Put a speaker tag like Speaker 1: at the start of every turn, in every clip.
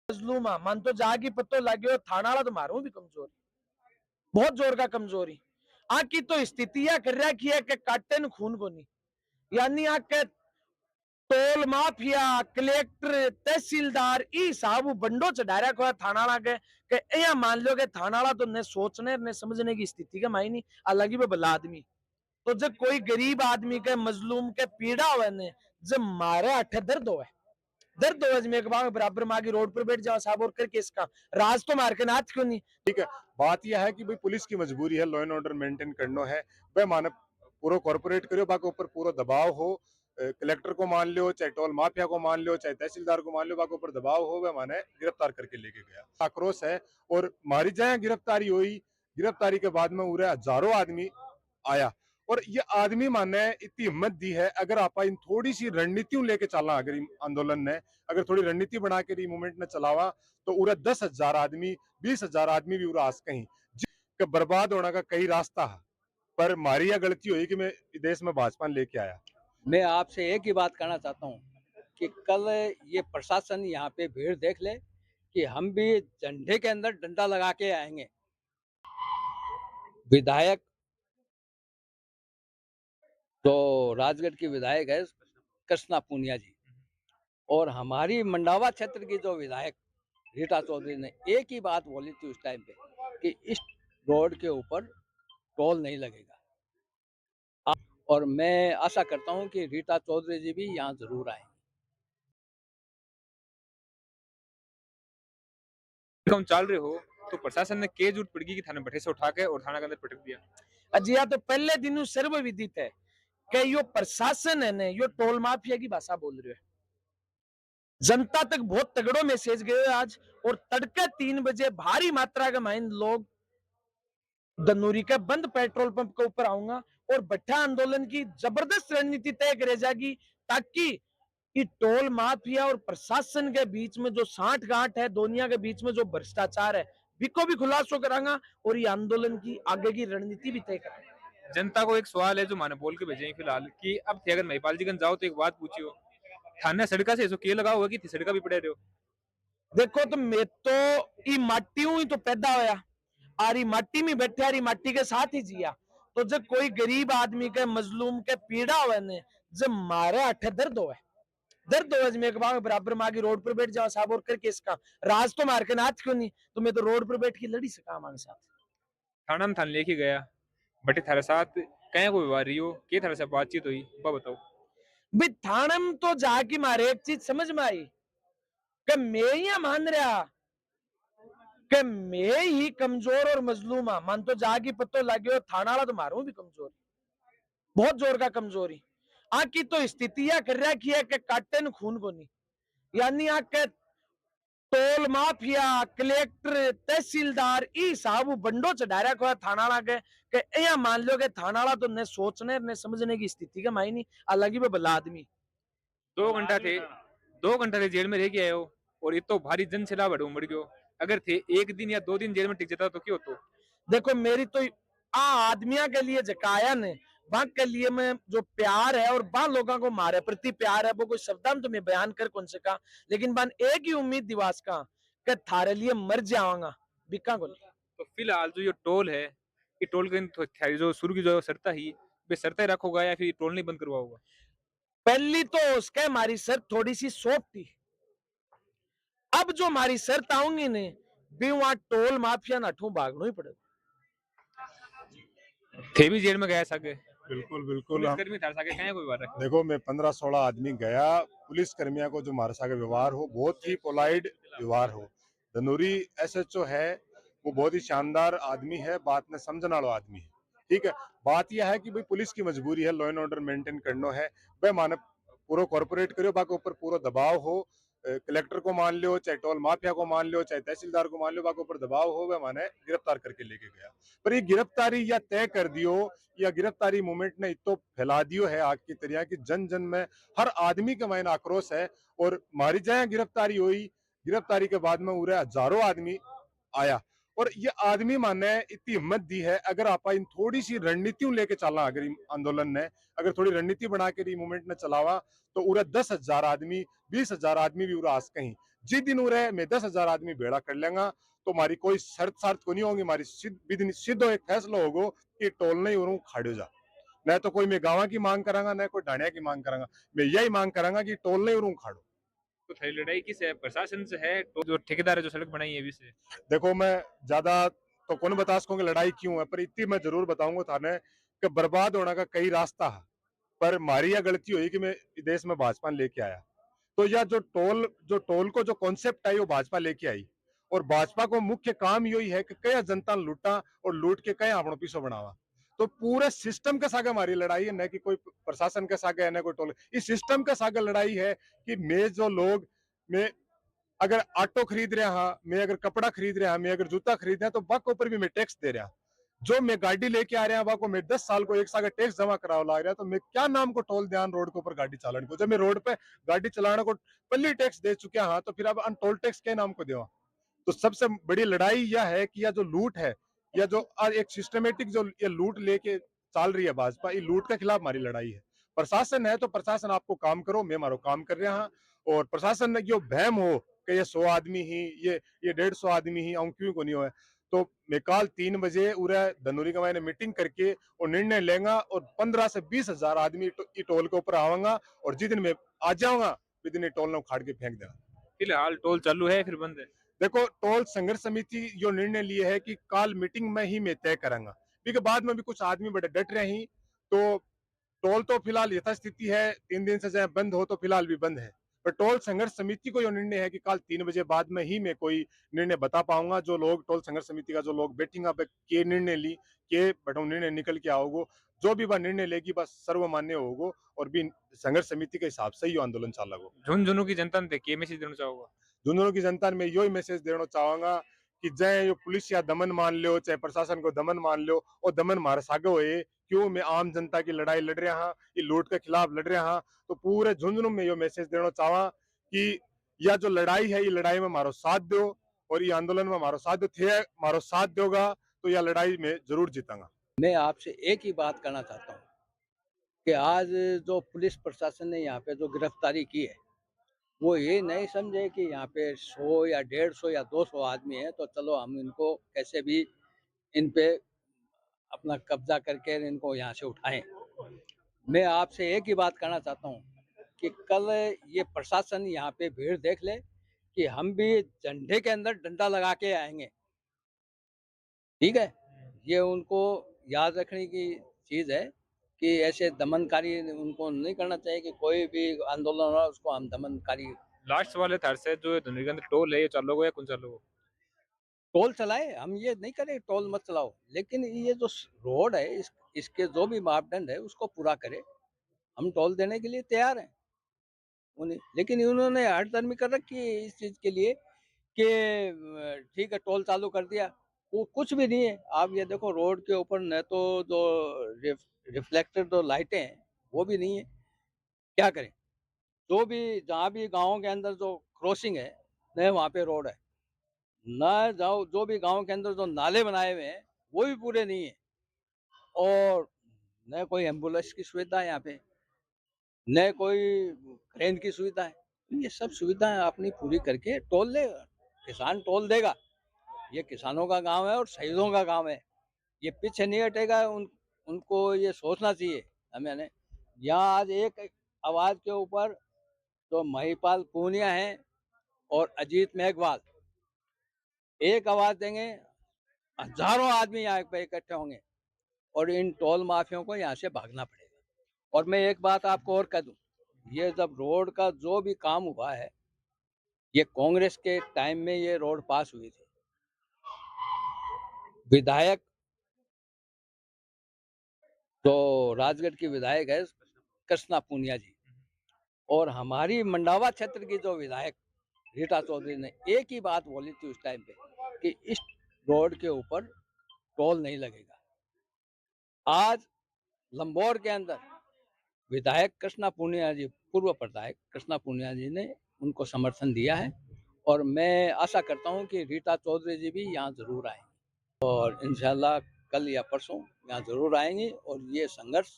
Speaker 1: मजलूमा मन तो जागी पत्तो लगे थाना वाला तो मारू भी कमजोरी, बहुत जोर का कमजोरी। आकी तो स्थितियां कर रखी है कि काटन खून को नहीं, यानी आके टोल माफिया कलेक्टर तहसीलदार ई साहब बंडो चढ़ा रखा है थाना वाला के या मान लो कि थाना वाला तो ने सोचने ने समझने की स्थिति का माई नहीं, अलग ही वो भला आदमी। तो जब कोई गरीब आदमी के मजलूम के पीड़ा हुए ने जब मारे अठे दर्द हो, दर्द हो में एक बार बराबर माँ की रोड पर बैठ जाओ साहब और करके इसका राज तो मार के नाच क्यों नहीं।
Speaker 2: ठीक है, बात यह है कि भाई पुलिस की मजबूरी है, लॉ एंड ऑर्डर मेंटेन करना है। भाई माने पूरा कॉर्पोरेट करो, बाकी ऊपर पूरा दबाव हो, कलेक्टर को मान लो, चाहे टोल माफिया को मान लो, चाहे तहसीलदार को मान लो, बाकी ऊपर दबाव हो, वह माने गिरफ्तार करके लेके गया। आक्रोश है और मारी जाए गिरफ्तारी हुई, गिरफ्तारी के बाद में उरे हजारों आदमी आया और ये आदमी माने इतनी हिम्मत दी है। अगर आप इन थोड़ी सी रणनीतियों लेके चलना, अगर आंदोलन ने अगर थोड़ी रणनीति बना के मूवमेंट ने चलावा तो उरे 10,000 आदमी 20,000 आदमी भी उरा आस कहीं कि बर्बाद होने का कई रास्ता है। पर मारी यह गलती हुई कि मैं देश में भाजपा लेके आया।
Speaker 3: मैं आपसे एक ही बात कहना चाहता हूँ कि कल ये प्रशासन यहाँ पे भीड़ देख ले कि हम भी झंडे के अंदर डंडा लगा के आएंगे। विधायक तो राजगढ़ की विधायक है कृष्णा पूनिया जी, और हमारी मंडावा क्षेत्र की जो विधायक रीटा चौधरी ने एक ही बात बोली थी उस टाइम पे कि इस रोड के ऊपर टोल नहीं लगेगा। और मैं आशा करता हूं कि रीटा चौधरी जी भी यहाँ जरूर आए।
Speaker 4: चल रहे हो तो प्रशासन ने के जरूरत पड़गी कि थाने भट्टे से उठा के और थाना के अंदर पटक दिया।
Speaker 1: अजिया तो पहले दिन सर्व विदित है कि यो प्रशासन है ने यो टोल माफिया की भाषा बोल रहे है। जनता तक बहुत तगड़ो मैसेज गयो आज, और तड़के 3 बजे भारी मात्रा के माइन लोग दनूरी के बंद पेट्रोल पंप के ऊपर आऊंगा और भट्टा आंदोलन की जबरदस्त रणनीति तय करे जाएगी, ताकि कि टोल माफिया और प्रशासन के बीच में जो साठ गांठ है, दुनिया के बीच में जो भ्रष्टाचार है, बिको भी खुलासो करांगा और ये आंदोलन की आगे की रणनीति भी तय करेंगे।
Speaker 4: जनता को एक सवाल है जो माने बोल के भेजे फिलहाल कि अब थे अगर महिपाल जी जाओ तो एक बात पूछियो, थाने सड़का से के लगा हुआ कि सड़का भी पड़े रहे हो।
Speaker 1: देखो तो मैं तो ई माटी हूं ही तो पैदा होया, आरी माटी में बैठे आरी माटी के साथ ही जिया। तो जब कोई गरीब आदमी के मजलूम के पीड़ा हुए ने जब मारे अठे दर्द हो, दर्द हो में एक बार बराबर माँ की रोड पर बैठ जाओ साहब और करके इसका राज तो मार के नाच क्यों नहीं। तो मैं तो रोड पर बैठ के लड़ी सका हमारे साथ।
Speaker 4: थाना में थान लेके गया बटे थारे साथ कहीं को व्यवहार रही हो के थारे से बातचीत हुई बताओ।
Speaker 1: भाई थाने में तो जाके मारे एक चीज समझ में आई कि मैं ही मान रहा कि मैं ही कमजोर और मजलूम हाँ, मन तो जाके पत्तो लगे थाना वाला तो मारू भी कमजोरी, बहुत जोर का कमजोरी। आकी तो स्थितियां कर रखी है कि काटन खून को नहीं, यानी आके टोल माफिया कलेक्टर तहसीलदार ई साहब बंडो चढ़ा रखा है थाना वाला के या मान लो कि थाना वाला तो ने सोचने ने समझने की स्थिति का माई नहीं, अलग ही वो भला आदमी।
Speaker 4: 2 घंटा थे 2 घंटा थे जेल में रह के आए हो और ये तो भारी जन सैलाब उमड़ गयो। अगर थे 1 दिन या 2 दिन जेल में टिक जाता तो क्यों होतो।
Speaker 1: देखो मेरी तो आ आदमिया के लिए जकाया ने वहां के लिए मैं जो प्यार है और बा लोगों को मारे प्रति प्यार है वो कोई शब्दां तो मैं बयान कर कौन सका, लेकिन बन एक ही उम्मीद दिवास का कि थारे लिए मर जाऊंगा बिका को।
Speaker 4: तो फिलहाल जो ये टोल है ये टोल के जो शुरू की जो शर्त ही वे शर्तें रखोगा या फिर टोल नहीं बंद करवाओगा।
Speaker 1: पहली तो उसके हमारी शर्त थोड़ी सी सॉफ्ट थी, अब जो हमारी शर्त आऊंगी ने भी वहां टोल माफिया नठू भागना ही पड़ेगा।
Speaker 4: थे भी जेल में गया सके
Speaker 2: बिल्कुल बिल्कुल
Speaker 4: पुलिसकर्मी थारे साके कहीं कोई बात रखे।
Speaker 2: देखो मैं 15-16 आदमी गया, पुलिस कर्मियों को जो हमारे साथ व्यवहार हो बहुत ही पोलाइट व्यवहार हो। धनूरी एसएचओ है वो बहुत ही शानदार आदमी है, बात में समझने वाला आदमी है। ठीक है, बात यह है कि भाई पुलिस की मजबूरी है, लॉ एंड ऑर्डर मेंटेन करना है। भाई माने पूरा कॉर्पोरेट करो, बाकी ऊपर पूरा दबाव हो, कलेक्टर को मान लो, चाहे टोल माफिया को मान लो, चाहे तहसीलदार को मान लो, बाकी ऊपर दबाव हो, वह माने गिरफ्तार करके लेके गया। पर ये गिरफ्तारी या तय कर दियो या गिरफ्तारी मूवमेंट ने इतो फैला दियो है आग की तरह कि जन जन में हर आदमी के मायने आक्रोश है और मारी जाए गिरफ्तारी हुई, गिरफ्तारी के बाद में उरे हजारों आदमी आया और ये आदमी माने इतनी हिम्मत दी है। अगर आप इन थोड़ी सी रणनीतियों लेके चलना, अगर आंदोलन ने अगर थोड़ी रणनीति बना के मूवमेंट ने चलावा तो उरे 10,000 आदमी 20,000 आदमी भी उरा आस कहीं जिस दिन उरे मैं 10,000 आदमी भेड़ा कर लेंगा तो हमारी कोई शर्त को नहीं होगी, हमारी सीधो एक फैसला होगा कि टोल नहीं उरू खाड़ो जा। न तो कोई मैं गाँव की मांग करांगा, न कोई ढाणिया की मांग करांगा, मैं यही मांग करांगा कि टोल नहीं उरू खाड़ो।
Speaker 4: तो थारी लड़ाई किस है, प्रशासन से है तो जो ठेकेदार है जो सड़क बनाई है विषय?
Speaker 2: देखो मैं ज्यादा तो कौन बता सकूंगा लड़ाई क्यों है, पर इतनी मैं जरूर बताऊंगा थाने कि बर्बाद होने का कई रास्ता है, पर हमारी यह गलती हुई कि मैं देश में भाजपा लेके आया। तो यह जो टोल को जो कॉन्सेप्ट आई वो भाजपा लेके आई, और भाजपा को मुख्य काम यही है कि कया जनता लूटा और लूट के कया अपनो पीछो बनावा। तो पूरे सिस्टम के सागे हमारी लड़ाई है, न कि कोई प्रशासन के सागे है, न कोई टोल। इस सिस्टम के सागे लड़ाई है कि मैं जो लोग मैं अगर ऑटो खरीद रहा हाँ, मैं अगर कपड़ा खरीद रहा, मैं अगर जूता खरीद रहा, तो वह के ऊपर भी मैं टैक्स दे रहा। जो मैं गाड़ी लेके आ रहा, वह को मैं 10 साल को 1 साल का टैक्स जमा कराव लाग रहा, तो मैं क्या नाम को टोल ध्यान रोड के ऊपर गाड़ी चलाने को, जब मैं रोड पे गाड़ी चलाने को पहले टैक्स दे चुका हाँ, तो फिर अब अनटोल टैक्स के नाम को देवा। तो सबसे बड़ी लड़ाई यह है कि यह जो लूट है, या जो एक सिस्टमेटिक जो ये लूट लेके चल रही है भाजपा, ये लूट के खिलाफ हमारी लड़ाई है। प्रशासन है तो प्रशासन आपको काम करो, मैं मारो काम कर रहा हाँ। और प्रशासन ने जो बहम हो कि ये 100 आदमी ही ये 150 आदमी ही आऊं क्यों को नहीं हो, तो मैं कल 3 बजे उरे धनूरी का मैंने मीटिंग करके और निर्णय लेंगा, और 15 से 20,000 आदमी टोल के ऊपर आवांगा, और जिस दिन मैं आ जाऊंगा उस दिन टोल ने उखाड़ के फेंक देना।
Speaker 4: फिलहाल टोल चालू है फिर बंद है?
Speaker 2: देखो टोल संघर्ष समिति जो निर्णय लिए है कि काल मीटिंग में ही मैं तय करूंगा, क्योंकि बाद में भी कुछ आदमी बड़े डट रहे हैं। तो टोल तो फिलहाल यथास्थिति है, 3 दिन से चाहे बंद हो तो फिलहाल भी बंद है, पर टोल संघर्ष समिति को जो निर्णय है कि कल 3 बजे बाद में ही मैं कोई निर्णय बता पाऊंगा। जो लोग टोल संघर्ष समिति का जो लोग बैठेंगे के निर्णय ली के बटो निर्णय निकल के आओगो, जो भी वह निर्णय लेगी बस सर्वमान्य होगो, और भी संघर्ष समिति के हिसाब से ही आंदोलन चालेगा।
Speaker 4: झुंझुनू की जनता ने के मैसेज देना चाहोगा?
Speaker 2: दोनों की जनता में यही मैसेज देना चाहूंगा कि चाहे यो पुलिस या दमन मान लो, चाहे प्रशासन को दमन मान लो, और दमन मारे सागे हुए क्यों मैं आम जनता की लड़ाई लड़ रहा हाँ, ये लूट के खिलाफ लड़ रहा हाँ। तो पूरे झुंझुनू में यो मैसेज देना चाहवा कि यह जो लड़ाई है, ये लड़ाई में मारो साथ दो, और ये आंदोलन में मारो साथ दो थे, मारो साथ दोगा तो यह लड़ाई में जरूर जीतांगा।
Speaker 3: मैं आपसे एक ही बात करना चाहता हूँ कि आज जो पुलिस प्रशासन ने यहाँ पे जो गिरफ्तारी की है, वो ये नहीं समझे कि यहाँ पे 100 या 150 या 200 आदमी है तो चलो हम इनको कैसे भी इन पे अपना कब्जा करके इनको यहाँ से उठाएं। मैं आपसे एक ही बात कहना चाहता हूँ कि कल ये प्रशासन यहाँ पे भीड़ देख ले कि हम भी झंडे के अंदर डंडा लगा के आएंगे, ठीक है। ये उनको याद रखने की चीज़ है कि ऐसे दमनकारी उनको नहीं करना चाहिए कि कोई भी आंदोलन हो उसको हम दमनकारी।
Speaker 4: लास्ट सवाल है थार से, जो धनुरी के अंदर टोल है ये चालोगे या कौन चालोगे?
Speaker 3: टोल चलाए, हम ये नहीं करें टोल मत चलाओ, लेकिन ये जो रोड है इसके जो भी मापदंड है उसको पूरा करे। हम टोल देने के लिए तैयार हैं उन्हें, लेकिन इन्होंने हठधर्मी कर रखी है इस चीज़ के लिए कि ठीक है टोल चालू कर दिया, वो कुछ भी नहीं है। आप ये देखो रोड के ऊपर न तो जो रिफ्लेक्टर जो लाइटें हैं वो भी नहीं है, क्या करें। जो भी जहाँ भी गाँव के अंदर जो क्रॉसिंग है न वहाँ पे रोड है, न जाओ जो भी गाँव के अंदर जो नाले बनाए हुए हैं वो भी पूरे नहीं है, और न कोई एम्बुलेंस की सुविधा है यहाँ पे, न कोई क्रेन की सुविधा है। तो ये सब सुविधाएं अपनी पूरी करके टोल लेगा, किसान टोल देगा। ये किसानों का गांव है और शहीदों का गांव है, ये पीछे नहीं हटेगा। उनको ये सोचना चाहिए हमें ने। यहाँ आज एक आवाज के ऊपर जो महिपाल पूनिया है और अजीत मेघवाल एक आवाज देंगे, हजारों आदमी यहाँ पे इकट्ठे होंगे और इन टोल माफियों को यहाँ से भागना पड़ेगा। और मैं एक बात आपको और कह दूं, ये जब रोड का जो भी काम हुआ है, ये कांग्रेस के टाइम में ये रोड पास हुई थी। विधायक तो राजगढ़ की विधायक है कृष्णा पूनिया जी, और हमारी मंडावा क्षेत्र की जो विधायक रीटा चौधरी ने एक ही बात बोली थी उस टाइम पे कि इस रोड के ऊपर टोल नहीं लगेगा। आज लंबौर के अंदर विधायक कृष्णा पूनिया जी, पूर्व विधायक कृष्णा पूनिया जी ने उनको समर्थन दिया है, और मैं आशा करता हूं कि रीटा चौधरी जी भी यहाँ जरूर आएंगे, और इंशाल्लाह कल या परसों यहाँ जरूर आएंगे और ये संघर्ष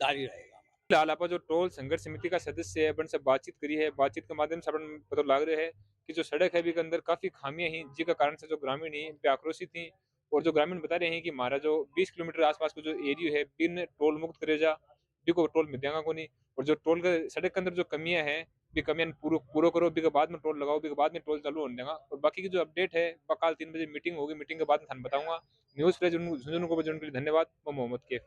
Speaker 3: जारी रहेगा।
Speaker 4: फिलहाल आप जो टोल संघर्ष समिति का सदस्य है अपन से बातचीत करी है, बातचीत के माध्यम से अपन पता लग रहा है कि कि जो सड़क है बी के अंदर काफी खामियां ही जिसका कारण से जो ग्रामीण ही पे आक्रोशित थी। और जो ग्रामीण बता रहे हैं कि हमारा जो 20 किलोमीटर आसपास का जो एरिया है बिन टोल मुक्त करे जा बिको टोल में देगा को नहीं। और जो टोल के सड़क के अंदर जो कमियां हैं बी कमियां पूरो पूरो करो बी के बाद में टोल लगाओ बी के बाद में टोल चालू होने देगा। और बाकी की जो अपडेट है कल 3 बजे मीटिंग होगी, मीटिंग के बाद में थान बताऊंगा। न्यूज़ फ्रेश उन को के लिए धन्यवाद। मैं मोहम्मद कैफ।